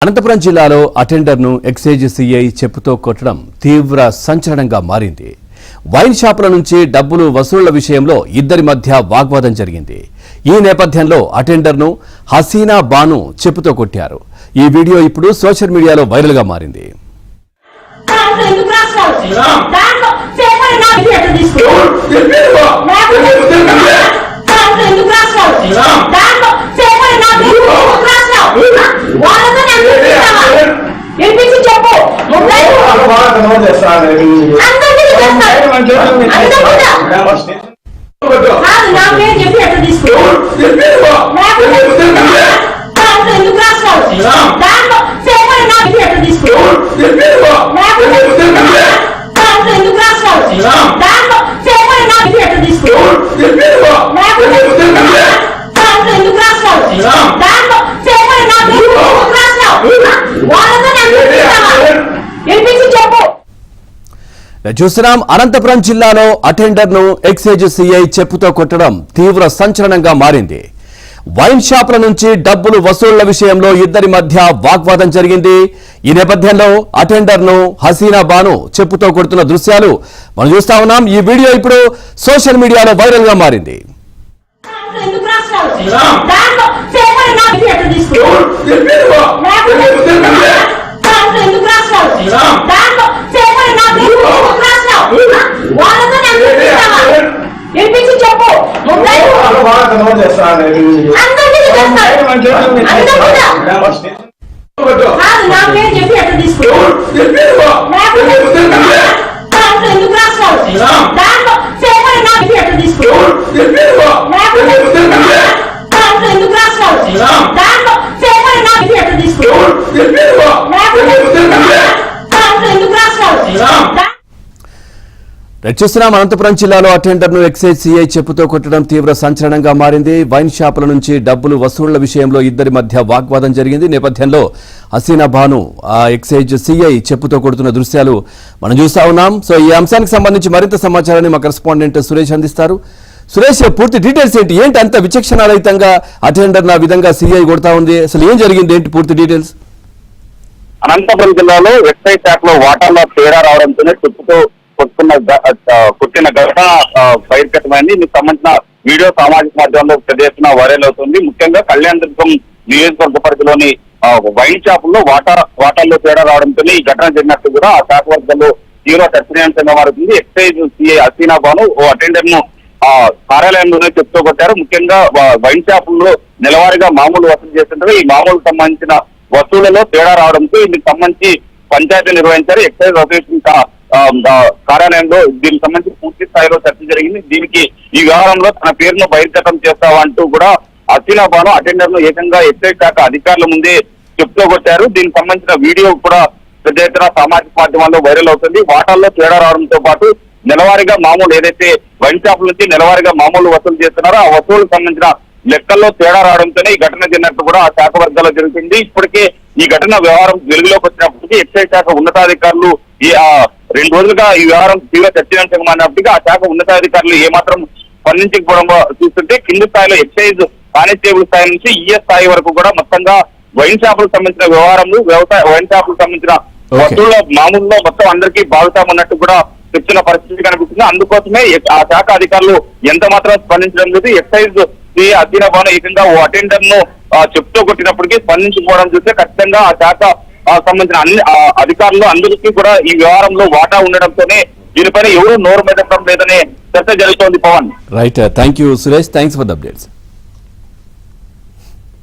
అనంతపురం జిల్లాలో అటెండర్ను excise CI చెప్పుతో కొట్టడం తీవ్ర సంచలనంగా మారింది. వైన్ షాపుల నుంచి డబ్బులు వసూళ్ల విషయంలో ఇద్దరి మధ్య వాగ్వాదం జరిగింది. ఈ నేపథ్యంలో అటెండర్ను హసీనా బాను చెప్పుతో కొట్టారు. ఈ వీడియో ఇప్పుడు సోషల్ మీడియాలో వైరల్ గా మారింది. చూస్తున్నాం అనంతపురం జిల్లాలో అటెండర్ను ఎక్సైజ్ సిఐ చెప్పుతో కొట్టడం తీవ్ర సంచలనంగా మారింది. వైన్ షాపుల నుంచి డబ్బులు వసూళ్ల విషయంలో ఇద్దరి మధ్య వాగ్వాదం జరిగింది. ఈ నేపథ్యంలో అటెండర్ను హసీనా బాను చెప్పుతో కొడుతున్న దృశ్యాలు మనం చూస్తా ఉన్నాం. ఈ వీడియో ఇప్పుడు సోషల్ మీడియాలో వైరల్ గా మారింది. చూస్తున్నాం అనంతపురం జిల్లాలో అటెండర్ను ఎక్సైజ్ సిఐ చెప్పుతో కొట్టడం తీవ్ర సంచలనంగా మారింది. వైన్ షాపుల నుంచి డబ్బులు వసూళ్ల విషయంలో ఇద్దరి మధ్య వాగ్వాదం జరిగింది. నేపథ్యంలో హసీనా బాను ఎక్సైజ్ సిఐ చెప్పుతో కొడుతున్న దృశ్యాలు మనం చూస్తా ఉన్నాం. సో ఈ అంశానికి సంబంధించి మరింత సమాచారాన్ని మా కరెస్పాండెంట్ సురేష్ అందిస్తారు. సురేష్, పూర్తి డీటెయిల్స్ ఏంటి అంత విచక్షణారహితంగా అటెండర్ ఆ విధంగా సిఐ కొడతా ఉంది? అసలు ఏం జరిగింది, ఏంటి పూర్తి డీటెయిల్స్? అనంతపురం జిల్లాలో ఎక్సైజ్ శాఖలో వాటాలో తేడా రావడంతోనే చెప్పుతో కొట్టిన ఘటన బహిర్గతమైంది. దీనికి సంబంధించిన వీడియో సామాజిక మాధ్యమంలో పెద్ద ఎత్తున వైరల్ అవుతుంది. ముఖ్యంగా కళ్యాణదుర్గం నియోజకవర్గ పరిధిలోని వైన్ షాపుల్లో వాటాల్లో తేడా రావడంతో ఈ ఘటన జరిగినట్టు కూడా ఆ శాఖ వర్గాల్లో తీవ్ర చర్చనీయాంశంగా మారుతుంది. ఎక్సైజ్ సిఐ హసీనా బాను ఓ అటెండర్ ను కార్యాలయంలోనే చెప్తూ కొట్టారు. ముఖ్యంగా వైన్ షాపుల్లో నెలవారీగా మామూలు వసూలు చేస్తుంటారు. ఈ మామూలు సంబంధించిన వసూళ్లలో తేడా రావడంతో ఇందుకు సంబంధించి పంచాయతీ నిర్వహించారు. ఎక్సైజ్ అసోసియేషన్ కార్యాలయంలో దీనికి సంబంధించి పూర్తి స్థాయిలో చర్చ జరిగింది. దీనికి ఈ వ్యవహారంలో తన పేరును బహిర్గతం చేస్తామంటూ కూడా హసీనా బాను అటెండర్ ను ఏకంగా ఎక్సైజ్ శాఖ అధికారుల ముందే చెప్తూ కొట్టారు. దీనికి సంబంధించిన వీడియో కూడా పెద్ద ఎత్తున సామాజిక మాధ్యమాల్లో వైరల్ అవుతుంది. వాటాల్లో తేడా రావడంతో పాటు నెలవారీగా మామూలు ఏదైతే వైన్ షాపుల నుంచి నెలవారీగా మామూలు వసూలు చేస్తున్నారో ఆ వసూలుకు సంబంధించిన లెక్కల్లో తేడా రావడంతోనే ఈ ఘటన జరిగినట్టు కూడా ఆ శాఖ వర్గాల్లో జరుగుతుంది. ఇప్పటికే ఈ ఘటన వ్యవహారం వెలుగులోకి వచ్చినప్పటికీ ఎక్సైజ్ శాఖ ఉన్నతాధికారులు ఈ 2 రోజులుగా ఈ వ్యవహారం తీవ్ర చర్చనీయాంశంగా మారినప్పటికీ ఆ శాఖ ఉన్నతాధికారులు ఏమాత్రం స్పందించకపోవడం చూస్తుంటే కింది స్థాయిలో ఎక్సైజ్ కానిస్టేబుల్ స్థాయి నుంచి ఈఎస్ స్థాయి వరకు కూడా మొత్తంగా వైన్ షాపులకు సంబంధించిన వ్యవహారంలో వైన్ షాపులకు సంబంధించిన వసూళ్ల మామూలులో మొత్తం అందరికీ బాగుతామన్నట్టు కూడా చెప్తున్న పరిస్థితి కనిపిస్తుంది. అందుకోసమే ఆ శాఖ అధికారులు ఎంత మాత్రం స్పందించడం లేదు. ఎక్సైజ్ హసీనా బాను ఏకంగా ఓ అటెండర్ ను చెప్తూ కొట్టినప్పటికీ స్పందించుకోవడం చూస్తే ఖచ్చితంగా ఆ శాఖ సంబంధించిన అన్ని అధికారులు అందరికీ కూడా ఈ వ్యవహారంలో వాటా ఉండడంతోనే దీనిపైన ఎవరు నోరు మెదపడం లేదనే చర్చ జరుగుతోంది. Pawan, right, thank you Suresh, thanks for the updates.